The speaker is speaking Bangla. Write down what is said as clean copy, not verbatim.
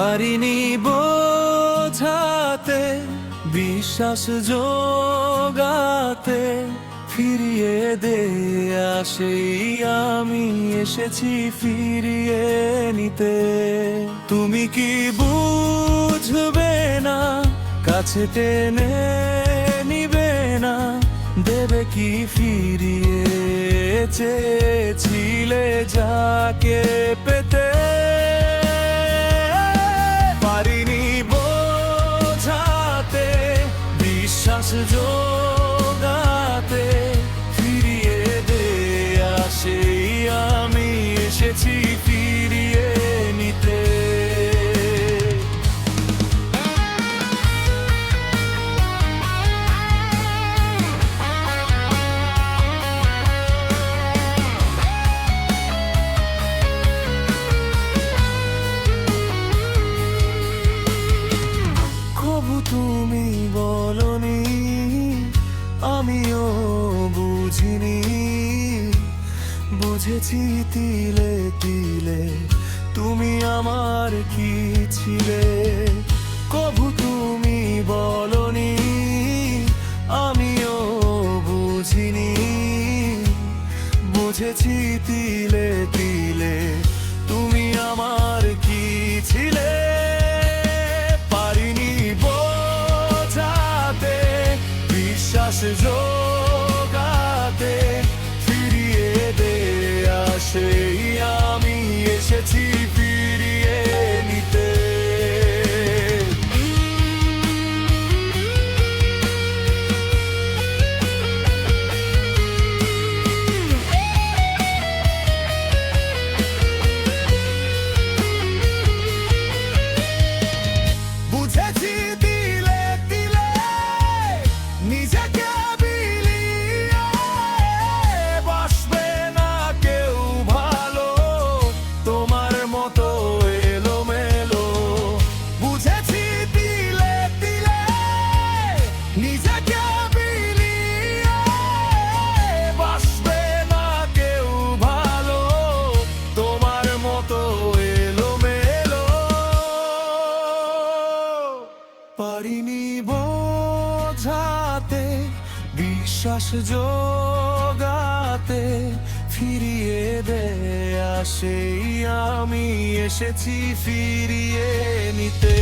পারিনি বোঝাতে, বিশ্বাস জোগাতে, ফিরিয়ে দে আসেই আমি এসেছি ফিরিয়ে নিতে। তুমি কি বুঝবে না, কাছে টেনে নিবে না, দেবে কি ফিরিয়ে চেয়েছিলে যাকে পেতে। পারিনি বোঝাতে, বিশ্বাস জোগাতে, ফিরিয়ে দে আসেই আমি এসেছি ফিরিয়ে নিতে। তুমি বলনি, আমিও বুঝিনি, বুঝেছি তিলে তিলে তুমি আমার কি ছিলে। কবু তুমি বলনি, আমিও বুঝিনি, বুঝেছি তিলে তিলে তুমি আমার কি ছিলে। বিশ্বাস জোগাতে, ফিরিয়ে দে আসেই আমি এসেছি ফিরিয়ে নিতে। বুঝেছি দিলে দিলে নিজেকে বিলিয়ে, বাসবে না কেউ ভালো তোমার মতো এলোমেলো। বুঝেছি দিলে দিলে নিজেকে বিলিয়ে, বাসবে না কেউ ভালো তোমার মতো এলোমেলো। পারিনি বোঝাতে, বিশ্বাস জোগাতে, ফিরিয়ে দে আসেই আমি এসেছি ফিরিয়ে নিতে।